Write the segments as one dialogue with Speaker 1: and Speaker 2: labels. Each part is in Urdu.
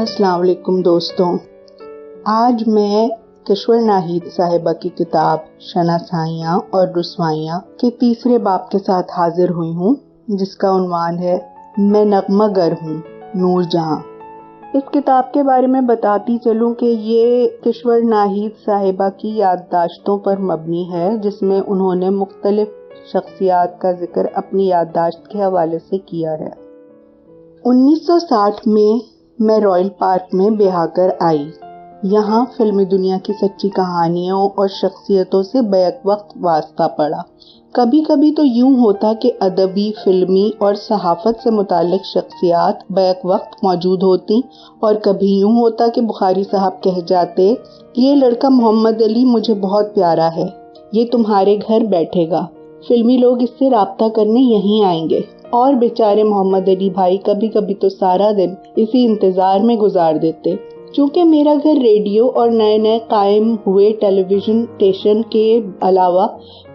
Speaker 1: السلام علیکم دوستوں، آج میں کشور ناہید صاحبہ کی کتاب شناسائیاں اور رسوائیاں کے تیسرے باب کے ساتھ حاضر ہوئی ہوں، جس کا عنوان ہے میں نغمہ گر ہوں، نور جہاں۔ اس کتاب کے بارے میں بتاتی چلوں کہ یہ کشور ناہید صاحبہ کی یادداشتوں پر مبنی ہے، جس میں انہوں نے مختلف شخصیات کا ذکر اپنی یادداشت کے حوالے سے کیا ہے۔ 1960 میں رائل پارک میں بیاہ کر آئی۔ یہاں فلمی دنیا کی سچی کہانیوں اور شخصیتوں سے بیک وقت واسطہ پڑا۔ کبھی کبھی تو یوں ہوتا کہ ادبی، فلمی اور صحافت سے متعلق شخصیات بیک وقت موجود ہوتی، اور کبھی یوں ہوتا کہ بخاری صاحب کہہ جاتے، یہ لڑکا محمد علی مجھے بہت پیارا ہے، یہ تمہارے گھر بیٹھے گا، فلمی لوگ اس سے رابطہ کرنے یہیں آئیں گے۔ اور بیچارے محمد علی بھائی کبھی کبھی تو سارا دن اسی انتظار میں گزار دیتے۔ چونکہ میرا گھر ریڈیو اور نئے نئے قائم ہوئے ٹیلی ویژن اسٹیشن کے علاوہ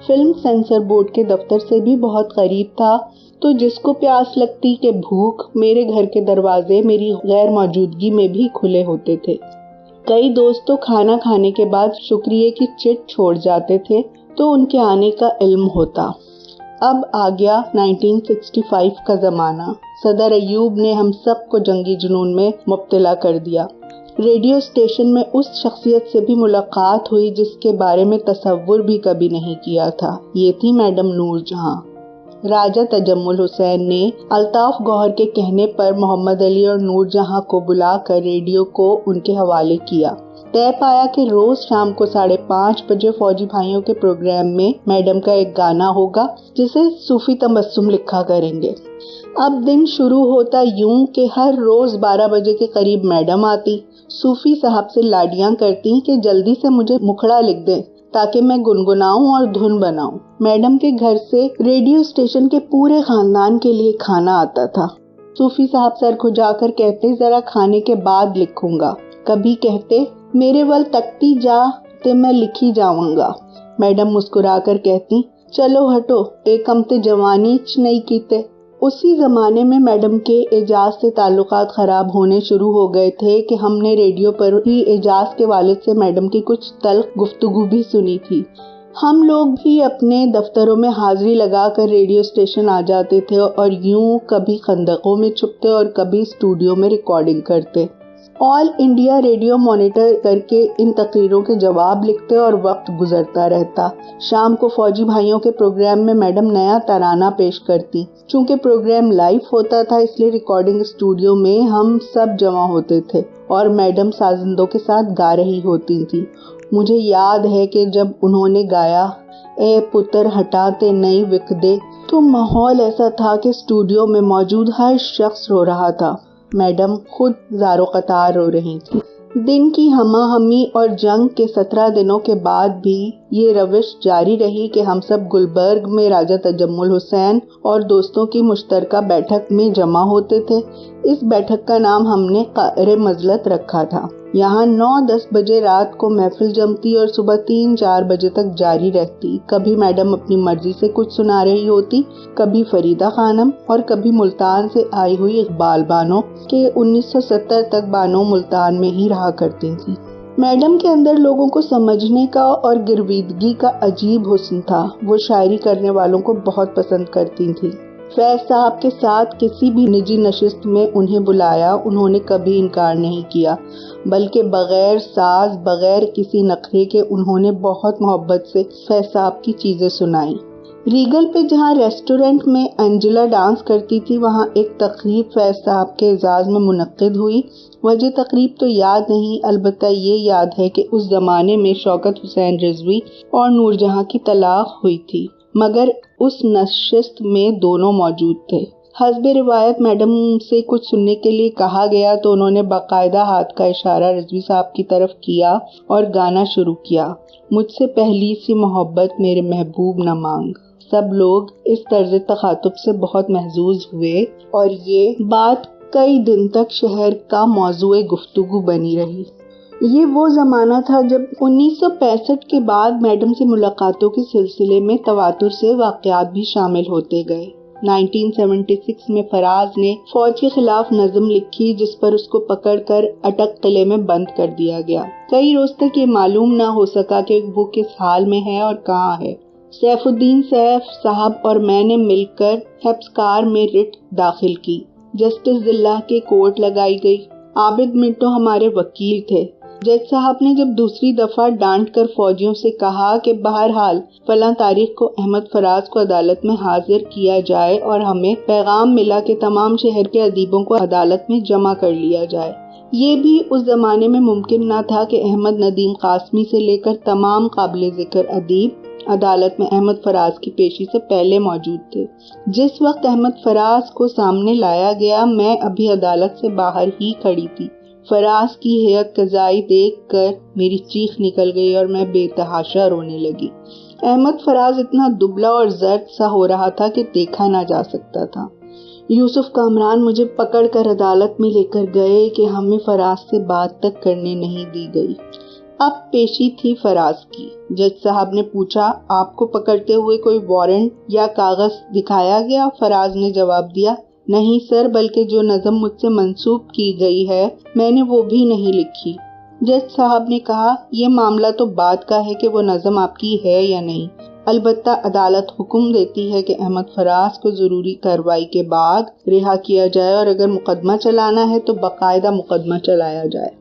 Speaker 1: فلم سینسر بورڈ کے دفتر سے بھی بہت قریب تھا، تو جس کو پیاس لگتی کہ بھوک، میرے گھر کے دروازے میری غیر موجودگی میں بھی کھلے ہوتے تھے۔ کئی دوست تو کھانا کھانے کے بعد شکریہ کی چٹ چھوڑ جاتے تھے تو ان کے آنے کا علم ہوتا۔ اب آ گیا 1965 کا زمانہ۔ صدر ایوب نے ہم سب کو جنگی جنون میں مبتلا کر دیا۔ ریڈیو اسٹیشن میں اس شخصیت سے بھی ملاقات ہوئی جس کے بارے میں تصور بھی کبھی نہیں کیا تھا۔ یہ تھی میڈم نور جہاں۔ راجہ تجمل حسین نے الطاف گوہر کے کہنے پر محمد علی اور نور جہاں کو بلا کر ریڈیو کو ان کے حوالے کیا۔ طے پایا کہ روز شام کو 5:30 بجے فوجی بھائیوں کے پروگرام میں میڈم کا ایک گانا ہوگا جسے صوفی تبسم لکھا کریں گے۔ اب دن شروع ہوتا یوں کہ ہر روز 12 بجے کے قریب میڈم آتی، صوفی صاحب سے لاڈیاں کرتی کہ جلدی سے مجھے مکھڑا لکھ دیں تاکہ میں گنگناؤں اور دھن بناؤں۔ میڈم کے گھر سے ریڈیو اسٹیشن کے پورے خاندان کے لیے کھانا آتا تھا۔ صوفی صاحب سر کھجا کر کہتے، ذرا کھانے کے بعد لکھوں گا۔ کبھی کہتے، میرے ول تکتی جا تے میں لکھی جاؤں گا۔ میڈم مسکرا کر کہتی، چلو ہٹو، ایک ہم تے جوانی چ نہیں کیتے۔ اسی زمانے میں میڈم کے اعجاز سے تعلقات خراب ہونے شروع ہو گئے تھے کہ ہم نے ریڈیو پر ہی اعجاز کے والد سے میڈم کی کچھ تلخ گفتگو بھی سنی تھی۔ ہم لوگ بھی اپنے دفتروں میں حاضری لگا کر ریڈیو اسٹیشن آ جاتے تھے اور یوں کبھی خندقوں میں چھپتے اور کبھی اسٹوڈیو میں ریکارڈنگ کرتے۔ آل انڈیا ریڈیو مانیٹر کر کے ان تقریروں کے جواب لکھتے اور وقت گزرتا رہتا۔ شام کو فوجی بھائیوں کے پروگرام میں میڈم نیا ترانہ پیش کرتی۔ چونکہ پروگرام لائیو ہوتا تھا اس لیے ریکارڈنگ اسٹوڈیو میں ہم سب جمع ہوتے تھے اور میڈم سازندوں کے ساتھ گا رہی ہوتی تھی۔ مجھے یاد ہے کہ جب انہوں نے گایا، اے پتر ہٹاتے نہیں وک دے، تو ماحول ایسا تھا کہ اسٹوڈیو میں موجود ہر شخص رو رہا تھا۔ میڈم خود زار و قطار رو رہی تھی۔ دن کی ہمہ ہمی اور جنگ کے 17 دنوں کے بعد بھی یہ روش جاری رہی کہ ہم سب گلبرگ میں راجہ تجمل حسین اور دوستوں کی مشترکہ بیٹھک میں جمع ہوتے تھے۔ اس بیٹھک کا نام ہم نے قعر مزلت رکھا تھا۔ یہاں 9-10 بجے رات کو محفل جمتی اور صبح 3-4 بجے تک جاری رہتی۔ کبھی میڈم اپنی مرضی سے کچھ سنا رہی ہوتی، کبھی فریدہ خانم اور کبھی ملتان سے آئی ہوئی اقبال بانو کہ 1970 تک بانو ملتان میں ہی رہا کرتی تھی۔ میڈم کے اندر لوگوں کو سمجھنے کا اور گرویدگی کا عجیب حسن تھا۔ وہ شاعری کرنے والوں کو بہت پسند کرتی تھی۔ فیض صاحب کے ساتھ کسی بھی نجی نشست میں انہیں بلایا، انہوں نے کبھی انکار نہیں کیا، بلکہ بغیر ساز، بغیر کسی نخرے کے انہوں نے بہت محبت سے فیض صاحب کی چیزیں سنائیں۔ ریگل پہ جہاں ریسٹورنٹ میں انجلا ڈانس کرتی تھی، وہاں ایک تقریب فیض صاحب کے اعزاز میں منعقد ہوئی۔ وجہ تقریب تو یاد نہیں، البتہ یہ یاد ہے کہ اس زمانے میں شوکت حسین رضوی اور نور جہاں کی طلاق ہوئی تھی، مگر اس نشست میں دونوں موجود تھے۔ حسب روایت میڈم سے کچھ سننے کے لیے کہا گیا تو انہوں نے باقاعدہ ہاتھ کا اشارہ رضوی صاحب کی طرف کیا اور گانا شروع کیا، مجھ سے پہلی سی محبت میرے محبوب نہ مانگ۔ سب لوگ اس طرز تخاطب سے بہت محظوظ ہوئے اور یہ بات کئی دن تک شہر کا موضوع گفتگو بنی رہی۔ یہ وہ زمانہ تھا جب 1965 کے بعد میڈم سے ملاقاتوں کے سلسلے میں تواتر سے واقعات بھی شامل ہوتے گئے۔ 1976 میں فراز نے فوج کے خلاف نظم لکھی جس پر اس کو پکڑ کر اٹک قلعے میں بند کر دیا گیا۔ کئی روز تک یہ معلوم نہ ہو سکا کہ وہ کس حال میں ہے اور کہاں ہے۔ سیف الدین سیف صاحب اور میں نے مل کر حبس کار میں رٹ داخل کی۔ جسٹس ضلع کے کورٹ لگائی گئی۔ عابد منٹو ہمارے وکیل تھے۔ جج صاحب نے جب دوسری دفعہ ڈانٹ کر فوجیوں سے کہا کہ بہرحال فلاں تاریخ کو احمد فراز کو عدالت میں حاضر کیا جائے اور ہمیں پیغام ملا کہ تمام شہر کے ادیبوں کو عدالت میں جمع کر لیا جائے۔ یہ بھی اس زمانے میں ممکن نہ تھا کہ احمد ندیم قاسمی سے لے کر تمام قابل ذکر ادیب عدالت میں احمد فراز کی پیشی سے پہلے موجود تھے۔ جس وقت احمد فراز کو سامنے لایا گیا میں ابھی عدالت سے باہر ہی کھڑی تھی۔ فراز کی ہیئت قضائی دیکھ کر میری چیخ نکل گئی اور میں بے تحاشا رونے لگی۔ احمد فراز اتنا دبلا اور زرد سا ہو رہا تھا کہ دیکھا نہ جا سکتا تھا۔ یوسف کامران مجھے پکڑ کر عدالت میں لے کر گئے کہ ہمیں فراز سے بات تک کرنے نہیں دی گئی۔ اب پیشی تھی فراز کی۔ جج صاحب نے پوچھا، آپ کو پکڑتے ہوئے کوئی وارنٹ یا کاغذ دکھایا گیا؟ فراز نے جواب دیا، نہیں سر، بلکہ جو نظم مجھ سے منسوب کی گئی ہے میں نے وہ بھی نہیں لکھی۔ جج صاحب نے کہا، یہ معاملہ تو بات کا ہے کہ وہ نظم آپ کی ہے یا نہیں، البتہ عدالت حکم دیتی ہے کہ احمد فراز کو ضروری کارروائی کے بعد رہا کیا جائے اور اگر مقدمہ چلانا ہے تو باقاعدہ مقدمہ چلایا جائے۔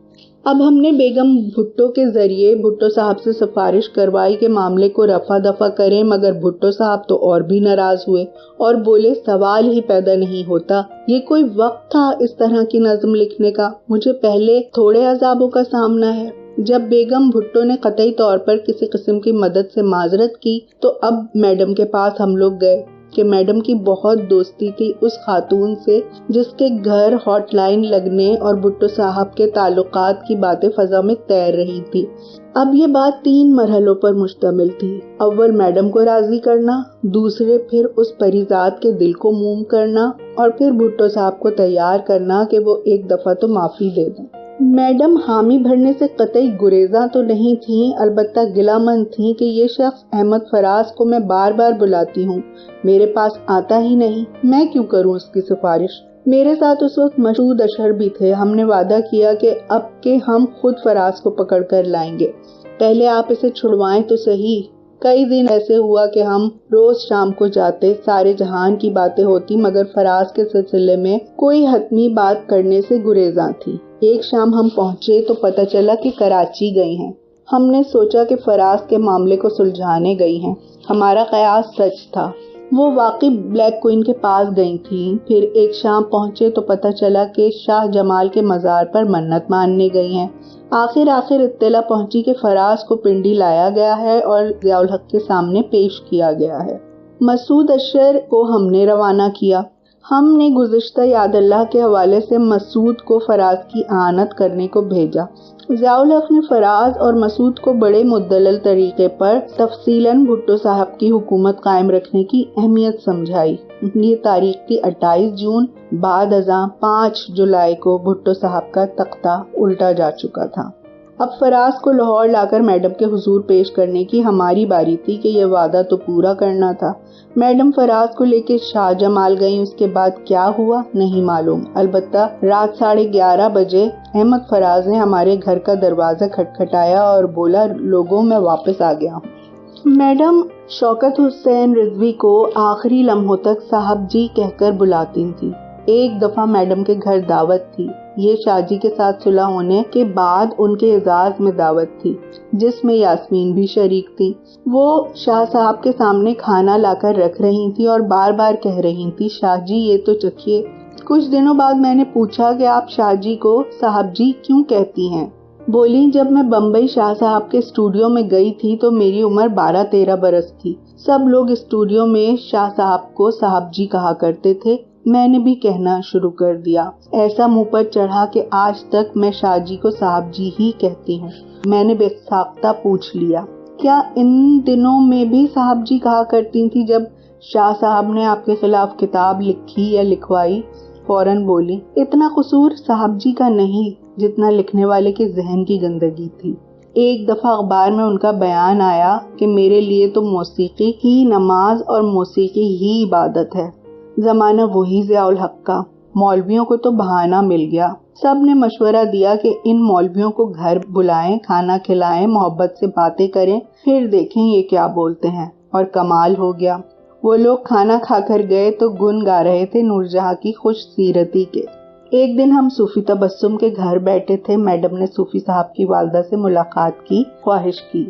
Speaker 1: اب ہم نے بیگم بھٹو کے ذریعے بھٹو صاحب سے سفارش کروائی کہ معاملے کو رفع دفع کریں، مگر بھٹو صاحب تو اور بھی ناراض ہوئے اور بولے سوال ہی پیدا نہیں ہوتا، یہ کوئی وقت تھا اس طرح کی نظم لکھنے کا، مجھے پہلے تھوڑے عذابوں کا سامنا ہے۔ جب بیگم بھٹو نے قطعی طور پر کسی قسم کی مدد سے معذرت کی تو اب میڈم کے پاس ہم لوگ گئے کہ میڈم کی بہت دوستی تھی اس خاتون سے جس کے گھر ہاٹ لائن لگنے اور بھٹو صاحب کے تعلقات کی باتیں فضا میں تیر رہی تھی۔ اب یہ بات 3 مرحلوں پر مشتمل تھی۔ اول میڈم کو راضی کرنا، دوسرے پھر اس پریزاد کے دل کو موم کرنا اور پھر بھٹو صاحب کو تیار کرنا کہ وہ ایک دفعہ تو معافی دے دیں۔ میڈم حامی بھرنے سے قطعی گریزاں تو نہیں تھیں، البتہ گلہ مند تھیں کہ یہ شخص احمد فراز کو میں بار بار بلاتی ہوں، میرے پاس آتا ہی نہیں، میں کیوں کروں اس کی سفارش۔ میرے ساتھ اس وقت مسعود اشر بھی تھے۔ ہم نے وعدہ کیا کہ اب کہ ہم خود فراز کو پکڑ کر لائیں گے، پہلے آپ اسے چھڑوائیں تو صحیح۔ کئی دن ایسے ہوا کہ ہم روز شام کو جاتے، سارے جہان کی باتیں ہوتی مگر فراز کے سلسلے میں کوئی حتمی بات کرنے سے گریزاں تھی۔ ایک شام ہم پہنچے تو پتہ چلا کہ کراچی گئی ہیں۔ ہم نے سوچا کہ فراز کے معاملے کو سلجھانے گئی ہیں۔ ہمارا قیاس سچ تھا، وہ واقعی بلیک کوئن کے پاس گئی تھیں۔ پھر ایک شام پہنچے تو پتہ چلا کہ شاہ جمال کے مزار پر منت ماننے گئی ہیں۔ آخر اطلاع پہنچی کہ فراز کو پنڈی لایا گیا ہے اور ضیاء الحق کے سامنے پیش کیا گیا ہے۔ مسعود اشر کو ہم نے روانہ کیا۔ ہم نے گزشتہ یاد اللہ کے حوالے سے مسعود کو فراز کی اعانت کرنے کو بھیجا۔ ضیاء الحق نے فراز اور مسعود کو بڑے مدلل طریقے پر تفصیلاً بھٹو صاحب کی حکومت قائم رکھنے کی اہمیت سمجھائی۔ یہ تاریخ تھی 28 جون، بعد ازاں 5 جولائی کو بھٹو صاحب کا تختہ الٹا جا چکا تھا۔ اب فراز کو لاہور لا کر میڈم کے حضور پیش کرنے کی ہماری باری تھی کہ یہ وعدہ تو پورا کرنا تھا۔ میڈم فراز کو لے کے شاہ جمال گئیں، اس کے بعد کیا ہوا نہیں معلوم، البتہ رات 11:30 بجے احمد فراز نے ہمارے گھر کا دروازہ کھٹکھٹایا اور بولا، لوگوں میں واپس آ گیا ہوں۔ میڈم شوکت حسین رضوی کو آخری لمحوں تک صاحب جی کہہ کر بلاتی تھی۔ ایک دفعہ میڈم کے گھر دعوت تھی، یہ شاہ جی کے ساتھ صلح ہونے کے بعد ان کے اعزاز میں دعوت تھی جس میں یاسمین بھی شریک تھی۔ وہ شاہ صاحب کے سامنے کھانا لا کر رکھ رہی تھی اور بار بار کہہ رہی تھی، شاہ جی یہ تو چکھیے۔ کچھ دنوں بعد میں نے پوچھا کہ آپ شاہ جی کو صاحب جی کیوں کہتی ہیں؟ بولی، جب میں بمبئی شاہ صاحب کے اسٹوڈیو میں گئی تھی تو میری عمر 12-13 برس تھی۔ سب لوگ اسٹوڈیو میں شاہ صاحب کو صاحب جی کہا کرتے تھے، میں نے بھی کہنا شروع کر دیا۔ ایسا منہ پر چڑھا کہ آج تک میں شاہ جی کو صاحب جی ہی کہتی ہوں۔ میں نے بے ساختہ پوچھ لیا، کیا ان دنوں میں بھی صاحب جی کہا کرتی تھی جب شاہ صاحب نے آپ کے خلاف کتاب لکھی یا لکھوائی؟ فوراً بولی، اتنا قصور صاحب جی کا نہیں جتنا لکھنے والے کے ذہن کی گندگی تھی۔ ایک دفعہ اخبار میں ان کا بیان آیا کہ میرے لیے تو موسیقی ہی نماز اور موسیقی ہی عبادت ہے۔ زمانہ وہی ضیاء الحق کا، مولویوں کو تو بہانہ مل گیا۔ سب نے مشورہ دیا کہ ان مولویوں کو گھر بلائیں، کھانا کھلائیں، محبت سے باتیں کریں، پھر دیکھیں یہ کیا بولتے ہیں، اور کمال ہو گیا۔ وہ لوگ کھانا کھا کر گئے تو گن گا رہے تھے نور جہاں کی خوش سیرتی کے۔ ایک دن ہم صوفی تبسم کے گھر بیٹھے تھے، میڈم نے صوفی صاحب کی والدہ سے ملاقات کی خواہش کی۔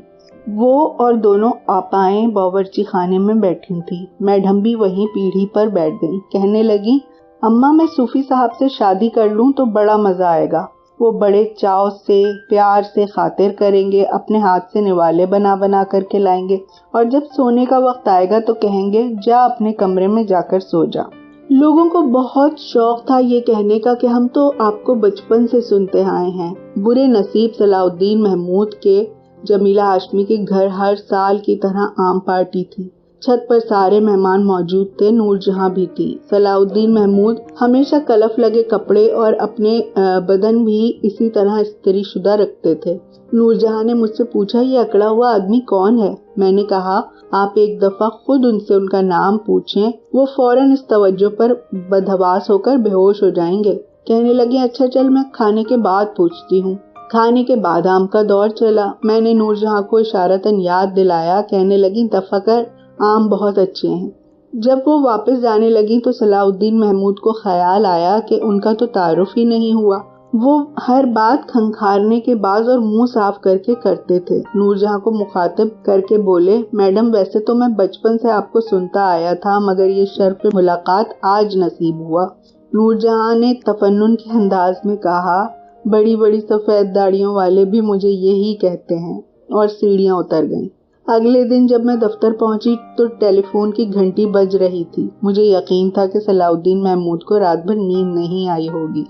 Speaker 1: وہ اور دونوں آپائیں باورچی خانے میں بیٹھی تھیں، میڈم بھی وہیں پیڑھی پر بیٹھ گئی۔ کہنے لگی، اماں میں صوفی صاحب سے شادی کر لوں تو بڑا مزہ آئے گا، وہ بڑے چاؤ سے پیار سے خاطر کریں گے، اپنے ہاتھ سے نوالے بنا بنا کر کھلائیں گے، اور جب سونے کا وقت آئے گا تو کہیں گے جا اپنے کمرے میں جا کر سو جا۔ لوگوں کو بہت شوق تھا یہ کہنے کا کہ ہم تو آپ کو بچپن سے سنتے آئے ہیں۔ برے نصیب صلاح الدین محمود کے جمیلہ ہاشمی کے گھر ہر سال کی طرح عام پارٹی تھی۔ چھت پر سارے مہمان موجود تھے، نور جہاں بھی تھی۔ صلاح الدین محمود ہمیشہ کلف لگے کپڑے اور اپنے بدن بھی اسی طرح استری شدہ رکھتے تھے۔ نور جہاں نے مجھ سے پوچھا، یہ اکڑا ہوا آدمی کون ہے؟ میں نے کہا، آپ ایک دفعہ خود ان سے ان کا نام پوچھیں، وہ فوراً اس توجہ پر بدحواس ہو کر بے ہوش ہو جائیں گے۔ کہنے لگے، اچھا چل میں کھانے کے بعد پوچھتی ہوں۔ کھانے کے بعد آم کا دور چلا۔ میں نے نور جہاں کو اشارتاً یاد دلایا۔ کہنے لگی، دفع کر، آم بہت اچھے ہیں۔ جب وہ واپس جانے لگی تو صلاح الدین محمود کو خیال آیا کہ ان کا تو تعارف ہی نہیں ہوا۔ وہ ہر بات کھنکھارنے کے بعد اور منہ صاف کر کے کرتے تھے۔ نور جہاں کو مخاطب کر کے بولے، میڈم ویسے تو میں بچپن سے آپ کو سنتا آیا تھا، مگر یہ شرف ملاقات آج نصیب ہوا۔ نور جہاں نے تفنن کے انداز میں کہا، بڑی بڑی سفید داڑھیوں والے بھی مجھے یہی کہتے ہیں، اور سیڑھیاں اتر گئیں۔ اگلے دن جب میں دفتر پہنچی تو ٹیلی فون کی گھنٹی بج رہی تھی۔ مجھے یقین تھا کہ صلاح الدین محمود کو رات بھر نیند نہیں آئی ہوگی۔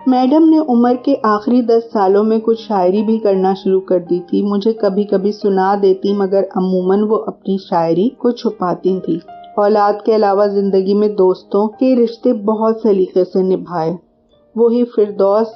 Speaker 1: میڈم نے عمر کے آخری 10 سالوں میں کچھ شاعری بھی کرنا شروع کر دی تھی۔ مجھے کبھی کبھی سنا دیتی، مگر عموماً وہ اپنی شاعری کو چھپاتی تھی۔ اولاد کے علاوہ زندگی میں دوستوں کے رشتے بہت سلیقے سے نبھائے۔ وہی فردوس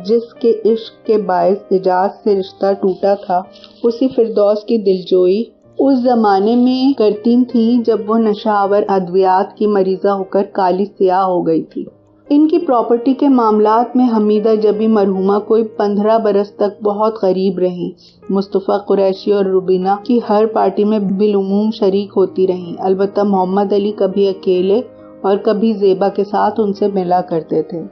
Speaker 1: جس کے عشق کے باعث اعجاز سے رشتہ ٹوٹا تھا، اسی فردوس کی دلجوئی اس زمانے میں کرتی تھی جب وہ نشہ آور ادویات کی مریضہ ہو کر کالی سیاہ ہو گئی تھی۔ ان کی پراپرٹی کے معاملات میں حمیدہ جبی مرحومہ کوئی 15 برس تک بہت قریب رہیں۔ مصطفیٰ قریشی اور روبینہ کی ہر پارٹی میں بالعموم شریک ہوتی رہیں، البتہ محمد علی کبھی اکیلے اور کبھی زیبا کے ساتھ ان سے ملا کرتے تھے۔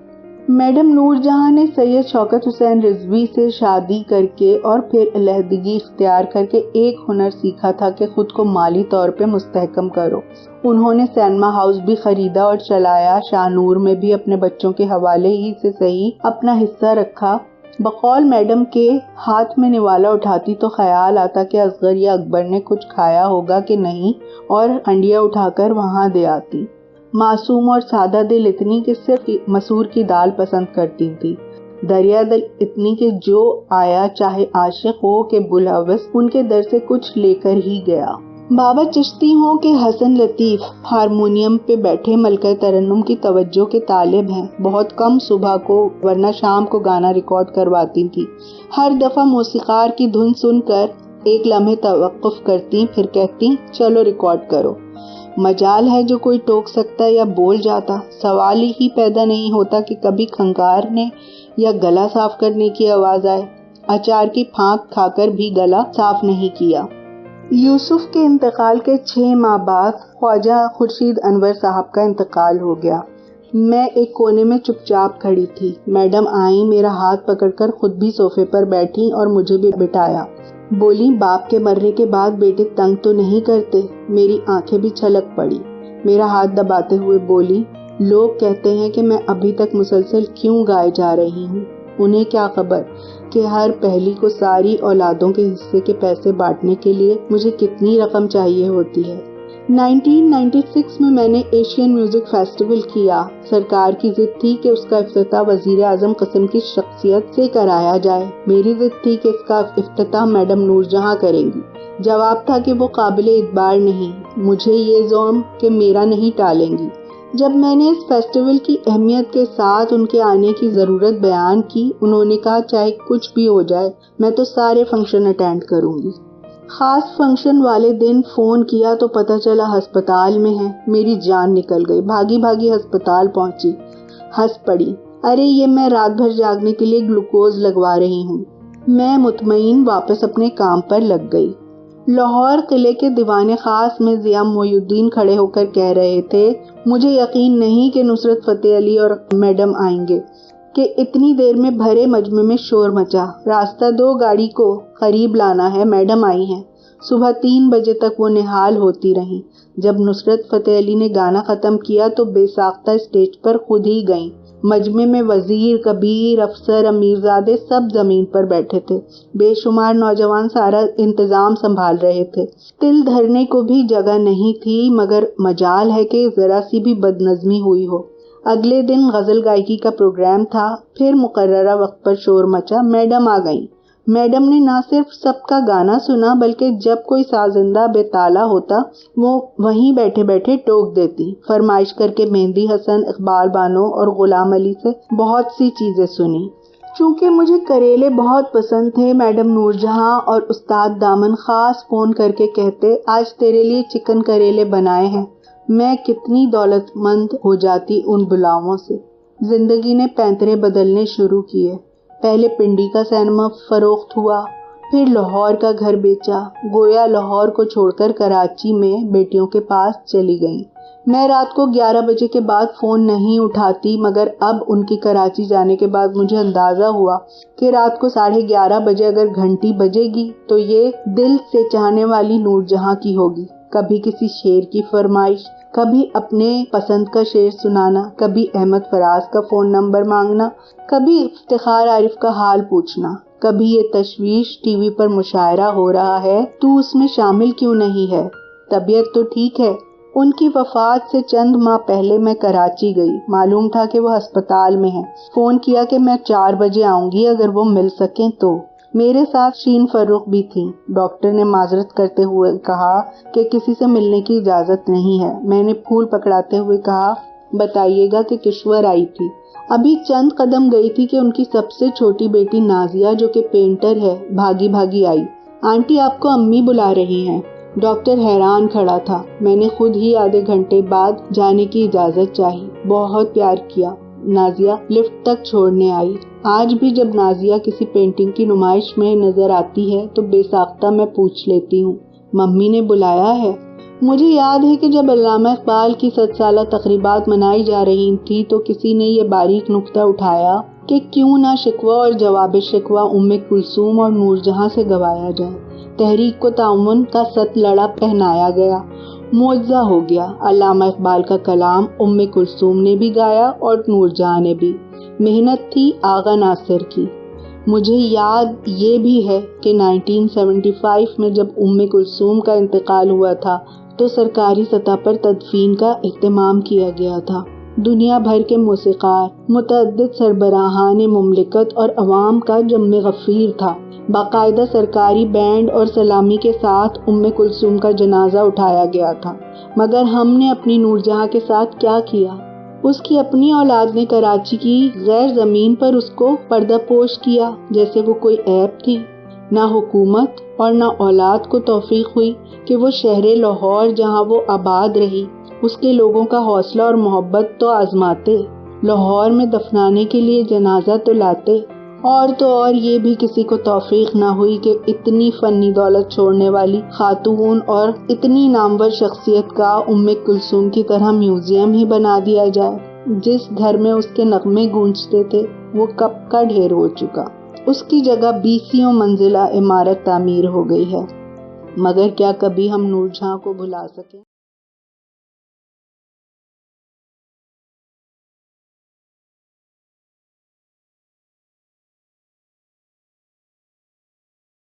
Speaker 1: میڈم نور جہاں نے سید شوکت حسین رضوی سے شادی کر کے اور پھر علیحدگی اختیار کر کے ایک ہنر سیکھا تھا کہ خود کو مالی طور پہ مستحکم کرو۔ انہوں نے سینما ہاؤس بھی خریدا اور چلایا، شاہ نور میں بھی اپنے بچوں کے حوالے ہی سے صحیح اپنا حصہ رکھا۔ بقول میڈم کے ہاتھ میں نوالا اٹھاتی تو خیال آتا کہ اصغر یا اکبر نے کچھ کھایا ہوگا کہ نہیں، اور ہنڈیا اٹھا کر وہاں دے آتی۔ معصوم اور سادہ دل اتنی کہ صرف مسور کی دال پسند کرتی تھی، دریا دل اتنی کہ جو آیا چاہے عاشق ہو کہ بلحوث ان کے در سے کچھ لے کر ہی گیا۔ بابا چشتی ہوں کہ حسن لطیف ہارمونیم پہ بیٹھے ملکہ ترنم کی توجہ کے طالب ہیں۔ بہت کم صبح کو ورنہ شام کو گانا ریکارڈ کرواتی تھی۔ ہر دفعہ موسیقار کی دھن سن کر ایک لمحے توقف کرتی، پھر کہتی، چلو ریکارڈ کرو۔ مجال ہے جو کوئی ٹوک سکتا یا بول جاتا، سوال ہی پیدا نہیں ہوتا کہ کبھی کھنکارنے یا گلا صاف کرنے کی آواز آئے۔ اچار کی پھانک کھا کر بھی گلا صاف نہیں کیا۔ یوسف کے انتقال کے 6 ماہ بعد خواجہ خورشید انور صاحب کا انتقال ہو گیا۔ میں ایک کونے میں چپ چاپ کھڑی تھی۔ میڈم آئیں، میرا ہاتھ پکڑ کر خود بھی صوفے پر بیٹھی اور مجھے بھی بٹھایا۔ بولی، باپ کے مرنے کے بعد بیٹے تنگ تو نہیں کرتے؟ میری آنکھیں بھی چھلک پڑی۔ میرا ہاتھ دباتے ہوئے بولی، لوگ کہتے ہیں کہ میں ابھی تک مسلسل کیوں گائے جا رہی ہوں، انہیں کیا خبر کہ ہر پہلی کو ساری اولادوں کے حصے کے پیسے بانٹنے کے لیے مجھے کتنی رقم چاہیے ہوتی ہے۔ 1996 میں نے ایشین میوزک فیسٹیول کیا۔ سرکار کی ضد تھی کہ اس کا افتتاح وزیر اعظم قسم کی شخصیت سے کرایا جائے۔ میری ضد تھی کہ اس کا افتتاح میڈم نور جہاں کریں گی۔ جواب تھا کہ وہ قابل اعتبار نہیں، مجھے یہ زوم کہ میرا نہیں ٹالیں گی۔ جب میں نے اس فیسٹیول کی اہمیت کے ساتھ ان کے آنے کی ضرورت بیان کی، انہوں نے کہا چاہے کچھ بھی ہو جائے میں تو سارے فنکشن اٹینڈ کروں گی۔ خاص فنکشن والے دن فون کیا تو پتہ چلا ہسپتال میں ہے۔ میری جان نکل گئی، بھاگی بھاگی ہسپتال پہنچی، ہنس پڑی، ارے یہ میں رات بھر جاگنے کے لیے گلوکوز لگوا رہی ہوں۔ میں مطمئن واپس اپنے کام پر لگ گئی۔ لاہور قلعے کے دیوان خاص میں ضیاء محی الدین کھڑے ہو کر کہہ رہے تھے، مجھے یقین نہیں کہ نصرت فتح علی اور میڈم آئیں گے، کہ اتنی دیر میں بھرے مجمع میں شور مچا، راستہ دو، گاڑی کو قریب لانا ہے، میڈم آئی ہیں۔ صبح 3 بجے تک وہ نہال ہوتی رہیں۔ جب نصرت فتح علی نے گانا ختم کیا تو بے ساختہ اسٹیج پر خود ہی گئیں۔ مجمع میں وزیر، کبیر، افسر، امیرزادے سب زمین پر بیٹھے تھے۔ بے شمار نوجوان سارا انتظام سنبھال رہے تھے۔ تل دھرنے کو بھی جگہ نہیں تھی، مگر مجال ہے کہ ذرا سی بھی بدنظمی ہوئی ہو۔ اگلے دن غزل گائکی کا پروگرام تھا، پھر مقررہ وقت پر شور مچا، میڈم آ گئیں۔ میڈم نے نہ صرف سب کا گانا سنا بلکہ جب کوئی سازندہ بے تالا ہوتا وہ وہیں بیٹھے بیٹھے ٹوک دیتی، فرمائش کر کے مہندی حسن، اقبال بانو اور غلام علی سے بہت سی چیزیں سنی۔ چونکہ مجھے کریلے بہت پسند تھے، میڈم نور جہاں اور استاد دامن خاص فون کر کے کہتے، آج تیرے لیے چکن کریلے بنائے ہیں۔ میں کتنی دولت مند ہو جاتی ان بلاؤں سے۔ زندگی نے پینترے بدلنے شروع کیے۔ پہلے پنڈی کا سینما فروخت ہوا، پھر لاہور کا گھر بیچا، گویا لاہور کو چھوڑ کر کراچی میں بیٹیوں کے پاس چلی گئیں۔ میں رات کو 11 بجے کے بعد فون نہیں اٹھاتی، مگر اب ان کی کراچی جانے کے بعد مجھے اندازہ ہوا کہ رات کو 11:30 بجے اگر گھنٹی بجے گی تو یہ دل سے چاہنے والی نور جہاں کی ہوگی۔ کبھی کسی شعر کی فرمائش، کبھی اپنے پسند کا شعر سنانا، کبھی احمد فراز کا فون نمبر مانگنا، کبھی افتخار عارف کا حال پوچھنا، کبھی یہ تشویش ٹی وی پر مشاعرہ ہو رہا ہے، تو اس میں شامل کیوں نہیں ہے، طبیعت تو ٹھیک ہے۔ ان کی وفات سے چند ماہ پہلے میں کراچی گئی، معلوم تھا کہ وہ ہسپتال میں ہیں۔ فون کیا کہ میں 4 بجے آؤں گی اگر وہ مل سکیں تو۔ میرے ساتھ شین فروخ بھی تھی۔ ڈاکٹر نے معذرت کرتے ہوئے کہا کہ کسی سے ملنے کی اجازت نہیں ہے۔ میں نے پھول پکڑاتے ہوئے کہا، بتائیے گا کہ کشور آئی تھی۔ ابھی چند قدم گئی تھی کہ ان کی سب سے چھوٹی بیٹی نازیہ جو کہ پینٹر ہے بھاگی بھاگی آئی، آنٹی آپ کو امی بلا رہی ہیں۔ ڈاکٹر حیران کھڑا تھا۔ میں نے خود ہی آدھے گھنٹے بعد جانے کی اجازت چاہی، بہت پیار کیا۔ نازیہ لفٹ تک چھوڑنے آئی۔ آج بھی جب نازیہ کسی پینٹنگ کی نمائش میں نظر آتی ہے تو بے ساختہ میں پوچھ لیتی ہوں، ممی نے بلایا ہے؟ مجھے یاد ہے کہ جب علامہ اقبال کی 100 سالہ تقریبات منائی جا رہی تھی تو کسی نے یہ باریک نکتہ اٹھایا کہ کیوں نہ شکوہ اور جواب شکوہ کلثوم اور نور جہاں سے گوایا جائے۔ تحریک کو تعاون کا 7 لڑا پہنایا گیا، معجزہ ہو گیا۔ علامہ اقبال کا کلام کلثوم نے بھی گایا اور نور جہاں نے بھی۔ محنت تھی آغا ناصر کی۔ مجھے یاد یہ بھی ہے کہ 1975 میں جب کلثوم کا انتقال ہوا تھا تو سرکاری سطح پر تدفین کا اہتمام کیا گیا تھا۔ دنیا بھر کے موسیقار، متعدد سربراہان مملکت اور عوام کا جم غفیر تھا۔ باقاعدہ سرکاری بینڈ اور سلامی کے ساتھ کلثوم کا جنازہ اٹھایا گیا تھا، مگر ہم نے اپنی نور جہاں کے ساتھ کیا کیا؟ اس کی اپنی اولاد نے کراچی کی غیر زمین پر اس کو پردہ پوش کیا جیسے وہ کوئی عیب تھی۔ نہ حکومت اور نہ اولاد کو توفیق ہوئی کہ وہ شہر لاہور جہاں وہ آباد رہی، اس کے لوگوں کا حوصلہ اور محبت تو آزماتے، لاہور میں دفنانے کے لیے جنازہ تو لاتے، اور تو اور یہ بھی کسی کو توفیق نہ ہوئی کہ اتنی فنی دولت چھوڑنے والی خاتون اور اتنی نامور شخصیت کا کلثوم کی طرح میوزیم ہی بنا دیا جائے۔ جس گھر میں اس کے نغمے گونجتے تھے وہ کب کا ڈھیر ہو چکا، اس کی جگہ 20 منزلہ عمارت تعمیر ہو گئی ہے۔ مگر کیا کبھی ہم نور جہاں کو بھلا سکیں؟